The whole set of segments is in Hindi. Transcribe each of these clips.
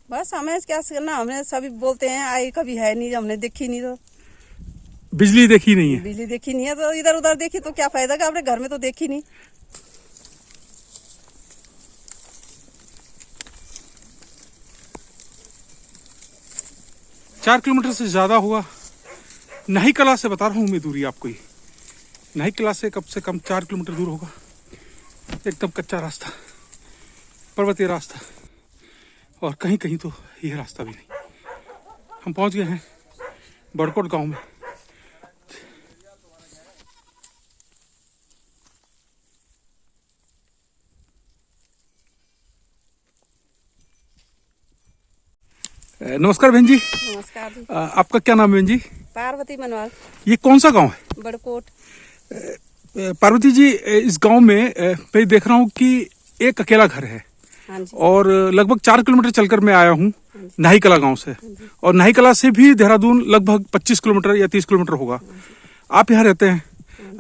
बस हमें क्या करना, हमें सभी बोलते हैं आई कभी है नहीं, हमने देखी नहीं। तो बिजली देखी नहीं है? बिजली देखी नहीं है तो इधर उधर देखी तो क्या फायदा का, अपने घर में तो देखी नहीं। चार किलोमीटर से ज्यादा होगा। नाही कला से बता रहा हूँ मैं दूरी आपको ही। नाही कला से कम 4 किलोमीटर दूर होगा। एकदम कच्चा रास्ता, पर्वतीय रास्ता, और कहीं कहीं तो यह रास्ता भी नहीं। हम पहुंच गए हैं बड़कोट गांव में। नमस्कार बहन जी। नमस्कार जी। आपका क्या नाम है बहन जी? पार्वती मनवाल, ये कौन सा गांव है? बड़कोट। पार्वती जी, इस गांव में मैं देख रहा हूँ कि एक अकेला घर है। हाँ जी। और लगभग 4 किलोमीटर चलकर मैं आया हूँ नाही कला गांव से। और नाही कला से भी देहरादून लगभग 25 किलोमीटर या 30 किलोमीटर होगा। आप यहाँ रहते हैं,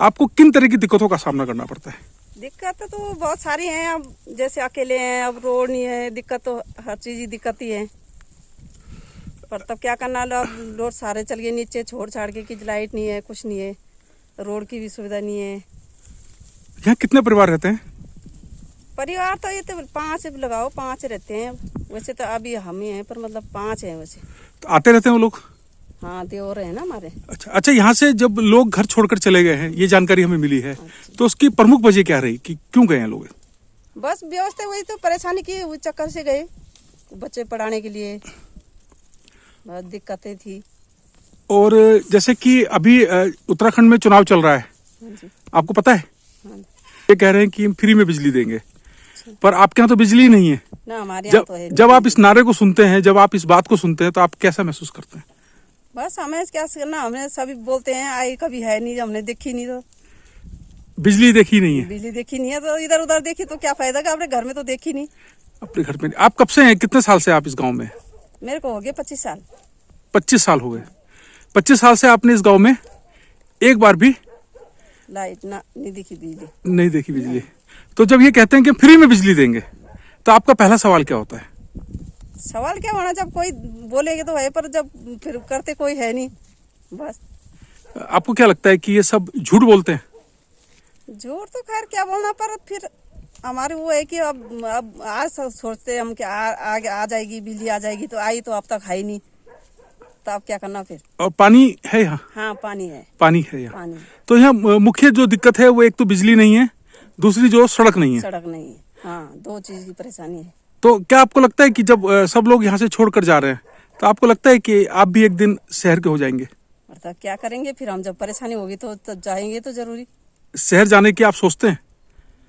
आपको किन तरह की दिक्कतों का सामना करना पड़ता है? दिक्कत तो बहुत सारी हैं। अब जैसे अकेले हैं, अब रोड नहीं है, दिक्कत तो हर चीज की दिक्कत ही है। पर तब क्या करना, लोग सारे चल गए नीचे छोड़ छाड़ के कि लाइट नहीं है, कुछ नहीं है, रोड की भी सुविधा नहीं है। यहाँ कितने परिवार रहते हैं? परिवार तो ये तो 5 लगाओ, 5 रहते हैं। वैसे तो अभी हम ही हैं, पर मतलब 5 हैं वैसे। तो आते रहते हैं वो लोग? हाँ, देवर है ना हमारे। अच्छा, यहाँ से जब लोग घर छोड़कर चले गए हैं, ये जानकारी हमें मिली है, तो उसकी प्रमुख वजह क्या रही कि क्यों गए हैं लोग? बस व्यवस्था वही तो परेशानी की, उस चक्कर से गए, बच्चे पढ़ाने के लिए बहुत दिक्कतें थी। और जैसे कि अभी उत्तराखंड में चुनाव चल रहा है, हाँ जी। आपको पता है? हाँ। ये कह रहे हैं कि हम फ्री में बिजली देंगे, पर आपके यहाँ तो बिजली नहीं है ना, हमारे यहाँ तो है। जब आप इस नारे को सुनते हैं, जब आप इस बात को सुनते हैं, तो आप कैसा महसूस करते हैं? बस हमें क्या करना, हमें सभी बोलते हैं आई कभी है नहीं, हमने देखी नहीं। तो बिजली देखी नहीं है? बिजली देखी नहीं है तो इधर उधर देखी तो क्या फायदा का, अपने घर में तो देखी नहीं। अपने घर में? आप कब से हैं, कितने साल से आप इस गांव में? मेरे को हो गए 25 साल। 25 साल हो गए। 25 साल से आपने इस गांव में एक बार भी लाइट ना नहीं दिखी, बिजली नहीं देखी बिजली। तो जब ये कहते हैं कि फ्री में बिजली देंगे, तो आपका पहला सवाल क्या होता है? सवाल क्या होना, जब कोई बोलेगा तो है, पर जब फिर करते कोई है नहीं। बस आपको क्या लगता है कि ये सब झूठ बोलते हैं? झूठ तो खैर क्या बोलना, पर फिर हमारे वो है कि अब आज सोचते हैं हम कि आगे आ जाएगी बिजली, आ जाएगी, तो आई तो अब तक है ही नहीं, तो अब क्या करना फिर। और पानी है यहाँ? हाँ, पानी है। पानी है यहाँ। पानी तो यहाँ मुख्य जो दिक्कत है वो एक तो बिजली नहीं है, दूसरी जो सड़क नहीं है। सड़क नहीं है। हाँ, 2 चीज की परेशानी है। तो क्या आपको लगता है कि जब सब लोग यहाँ से छोड़कर जा रहे हैं, तो आपको लगता है कि आप भी एक दिन शहर के हो जाएंगे? और तब क्या करेंगे फिर, हम जब परेशानी होगी तो जाएंगे तो जरूरी। शहर जाने की आप सोचते हैं?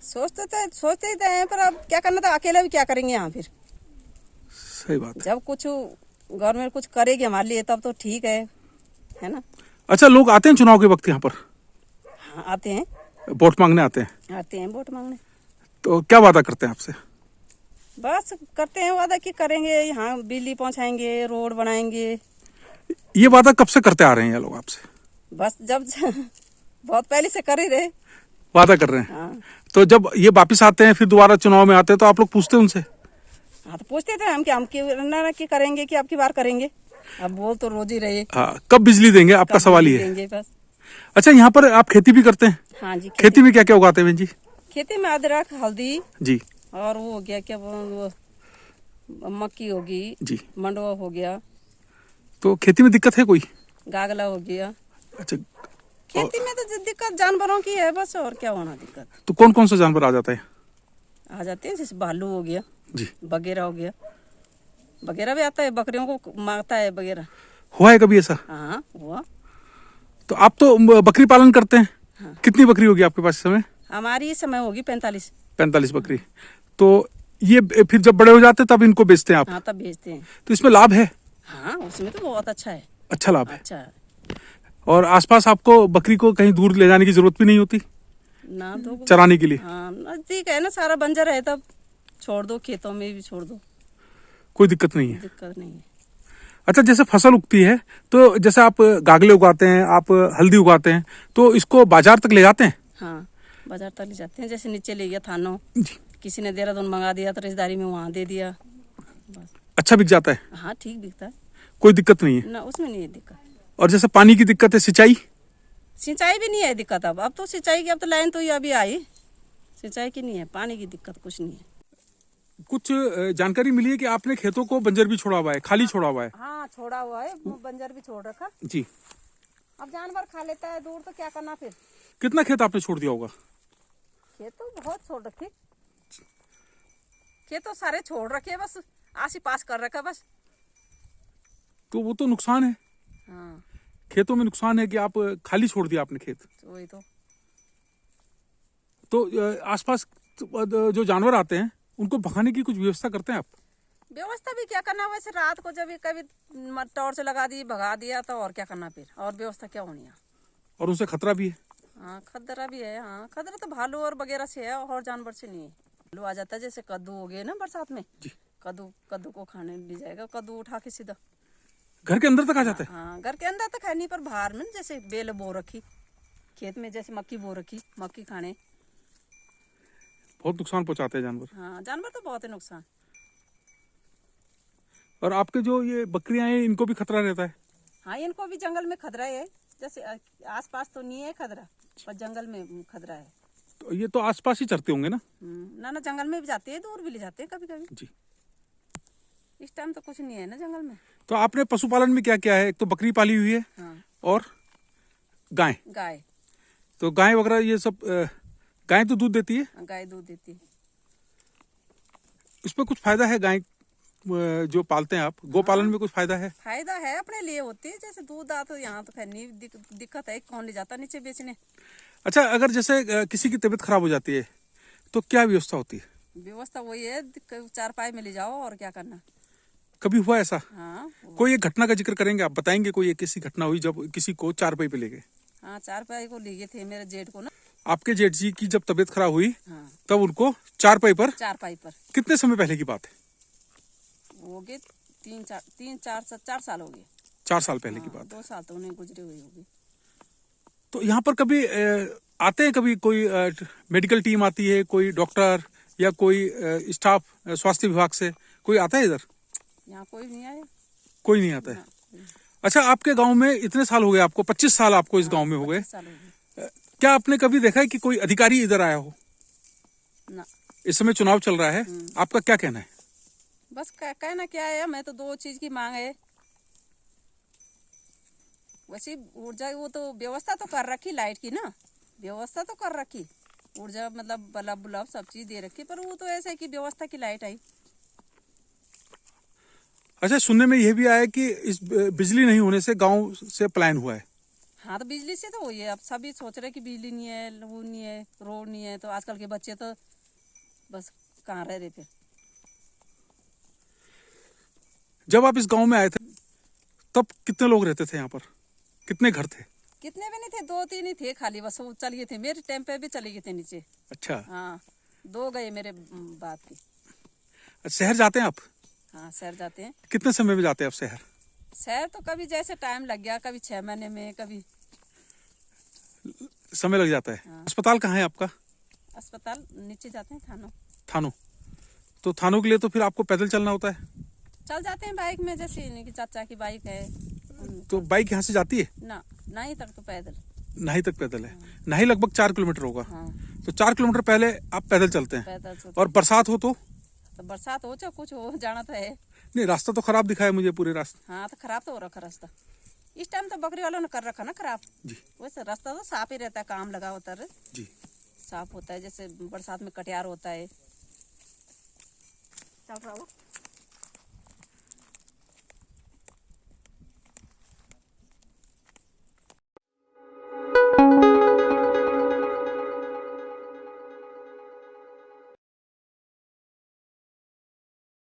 सोचते ही तो हैं, पर अब क्या करना, था अकेला भी क्या करेंगे यहाँ फिर। सही बात है। जब कुछ गवर्नमेंट कुछ करेगी हमारे लिए तब तो ठीक है ना। अच्छा, लोग आते हैं चुनाव के वक्त यहाँ पर? हाँ, आते हैं, वोट मांगने आते हैं। वोट मांगने। तो क्या वादा करते हैं आपसे? बस करते हैं वादा कि करेंगे, यहाँ बिजली पहुँचाएंगे, रोड बनाएंगे। ये वादा कब से करते आ रहे हैं ये लोग आपसे? बस जब बहुत पहले से कर ही रहे। वादा कर रहे हैं। हाँ। तो जब ये वापिस आते हैं, फिर दोबारा चुनाव में आते हैं, तो आप लोग पूछते हैं उनसे? हाँ, तो पूछते थे हम कि करेंगे कि आपकी बार करेंगे। अब बोल तो रोज ही रहे। हाँ, कब बिजली देंगे आपका सवाल ही है। देंगे बस। अच्छा, यहाँ पर आप खेती भी करते हैं? हाँ जी। खेती में क्या क्या उगाते हैं बहन जी? खेती में अदरक, हल्दी जी। और वो हो गया क्या वो मक्की होगी जी। मंडुआ हो गया। तो खेती में दिक्कत है कोई? गागला हो गया। अच्छा। खेती में तो दिक्कत जानवरों की है बस, और क्या होना दिक्कत। तो कौन कौन सा जानवर आ जाता है? आ जाते हैं, जैसे भालू हो गया जी, बगेरा हो गया, बगेरा भी आता है, बकरियों को मारता है बगेरा। हुआ है कभी ऐसा? हाँ, हुआ। तो आप तो बकरी पालन करते हैं। हाँ। कितनी बकरी होगी आपके पास इस समय? हमारी इस समय होगी 45 बकरी। तो ये फिर जब बड़े हो जाते हैं तब इनको बेचते हैं आप? हाँ, तब बेचते हैं। तो इसमें लाभ है? हाँ, उसमें तो बहुत अच्छा है। अच्छा लाभ है। अच्छा है। और आसपास आपको बकरी को कहीं दूर ले जाने की जरूरत भी नहीं होती ना दो चराने के लिए? हाँ, नजदीक है ना, सारा बंजर है, तब छोड़ दो, खेतों में भी छोड़ दो, कोई दिक्कत नहीं है। दिक्कत नहीं है। अच्छा, जैसे फसल उगती है, तो जैसे आप गागले उगाते हैं, आप हल्दी उगाते हैं, तो इसको बाजार तक ले जाते हैं? हाँ, बाजार तक ले जाते हैं। जैसे नीचे ले गया थानों, जी। किसी ने देहरादून मंगा दिया तो रिश्तेदारी में वहाँ दे दिया बस। अच्छा बिक जाता है, हाँ ठीक बिकता है, कोई दिक्कत नहीं है। ना उसमें नहीं है दिक्कत। और जैसे पानी की दिक्कत है, सिंचाई सिंचाई भी नहीं है दिक्कत। अब तो सिंचाई की, अब तो लाइन तो ये अभी आई, सिंचाई की नहीं है, पानी की दिक्कत कुछ नहीं है। कुछ जानकारी मिली है कि आपने खेतों को बंजर भी छोड़ा हुआ है, खाली छोड़ा हुआ है। हाँ छोड़ा हुआ है, वो बंजर भी छोड़ रखा। जी। अब जानवर खा लेता है दूर, तो क्या करना फिर। कितना खेत आपने छोड़ दिया होगा? खेत तो बहुत छोड़ रखे, खेत तो सारे छोड़ रखे, बस आसी पास कर रखा बस। तो वो तो नुकसान है, हाँ खेतों में नुकसान है कि आप खाली छोड़ दिया आपने खेत। वही तो आसपास जो जानवर आते हैं उनको भगाने की कुछ व्यवस्था करते हैं आप? व्यवस्था भी क्या करना, वैसे रात को जब कभी टॉर्च लगा दी, भगा दिया, तो और क्या करना फिर, और व्यवस्था क्या होनी है। और उनसे खतरा भी है। हाँ खतरा भी है, हाँ खतरा तो भालू और वगैरह से है, और जानवर से नहीं है। भालू आ जाता है, जैसे कद्दू हो गए ना बरसात में, जी। कद्दू को खाने भी जाएगा, कद्दू उठा के सीधा घर के अंदर तक आ जाता है? हाँ घर के अंदर तक है नहीं, पर बाहर में जैसे बेल बो रखी, खेत में जैसे मक्की बो रखी, मक्की खाने। बहुत नुकसान पहुंचाते हैं जानवर। हाँ जानवर तो बहुत है नुकसान। और आपके जो ये बकरियां हैं, इनको भी खतरा रहता है? हाँ इनको भी जंगल में खतरा है, जैसे आसपास तो नहीं है खतरा, पर जंगल में खतरा है। तो ये तो आसपास ही चरते होंगे ना? ना जंगल में भी जाते हैं, दूर भी ले जाते हैं कभी कभी। जी। इस टाइम तो कुछ नहीं है ना जंगल में। तो आपने पशुपालन में क्या क्या है? एक तो बकरी पाली हुई है, हाँ और गाय। गाय, तो गाय वगैरह ये सब, गाय तो दूध देती है, गाय दूध देती है। उसमें कुछ फायदा है? गाय जो पालते हैं आप, गोपालन में कुछ फायदा है? फायदा है, अपने लिए होती है, जैसे दूध आ तो यहाँ तो खैर नहीं दिक्कत है, कौन ले जाता नीचे बेचने। अच्छा, अगर जैसे किसी की तबीयत खराब हो जाती है तो क्या व्यवस्था होती है? व्यवस्था वही है, चारपाई में ले जाओ, और क्या करना। कभी हुआ ऐसा? हाँ कोई एक घटना का जिक्र करेंगे आप? बताएंगे कोई एक किसी घटना हुई जब किसी को चारपाई पे ले गए? हाँ चारपाई को ले गए थे मेरे जेठ को ना। आपके जेठ जी की जब तबीयत खराब हुई, हाँ तब उनको चारपाई पर, चारपाई पर। कितने समय पहले की बात है? हो गए 4 साल हो गए। 4 साल पहले की हाँ, बात है। 2 साल तो उन्हें गुजरे हुए होगी। तो यहाँ पर कभी आते हैं, कभी कोई मेडिकल टीम आती है, कोई डॉक्टर या कोई स्टाफ स्वास्थ्य विभाग से कोई आता है इधर? यहाँ कोई नहीं आया। कोई नहीं आता है। ना, अच्छा, आपके गांव में इतने साल हो गए आपको, 25 साल आपको इस गांव में हो गए, 25 साल हो गए। क्या आपने कभी देखा है कि कोई अधिकारी इधर आया हो? ना। इस समय चुनाव चल रहा है, आपका क्या कहना है? बस कहना क्या है, मैं तो 2 चीज की मांग है। वैसे ऊर्जा, वो तो व्यवस्था तो कर रखी लाइट की ना, व्यवस्था तो कर रखी, ऊर्जा मतलब बल्ब बुलब सब चीज दे रखी, पर वो तो ऐसे है कि व्यवस्था की लाइट आई। अच्छा, सुनने में यह भी आया कि इस बिजली नहीं होने से गांव से पलायन हुआ है। हाँ तो बिजली से तो वही है, अब सभी सोच रहे कि बिजली नहीं है, वो नहीं है, रोड नहीं है, तो आजकल के बच्चे तो बस कहाँ रह रहे थे। जब आप इस गांव में आए थे तब कितने लोग रहते थे यहाँ पर? कितने घर थे? कितने भी नहीं थे, 2-3 ही थे खाली, बस वो चले गए थे, मेरे टाइम पे भी चले गए थे नीचे। अच्छा। हाँ 2 गए मेरे बाद के। शहर जाते हैं आप? हाँ शहर जाते हैं। कितने समय में जाते हैं आप शहर? शहर तो कभी जैसे टाइम लग गया, कभी 6 महीने में, कभी। समय लग जाता है। हाँ। अस्पताल कहाँ है आपका? अस्पताल नीचे जाते हैं, थानों। तो थानों के लिए तो फिर आपको पैदल चलना होता है? चल जाते हैं बाइक में, जैसे इनकी चाचा की बाइक है। तो बाइक यहाँ से जाती है? ना नहीं तक तो पैदल। नाही तक पैदल है। नाही लगभग 4 किलोमीटर होगा। हाँ तो 4 किलोमीटर पहले आप पैदल चलते हैं। पैदल से। और बरसात हो तो बरसात हो चाहे कुछ हो, जाना तो है। नहीं, रास्ता तो खराब दिखा है मुझे, पूरे रास्ते। हाँ तो खराब तो हो रखा रास्ता, इस टाइम तो बकरी वालों ने कर रखा ना खराब। जी। वैसे रास्ता तो साफ ही रहता है, काम लगा होता है जी। साफ होता है, जैसे बरसात में कटियार होता है। चल रहा हो।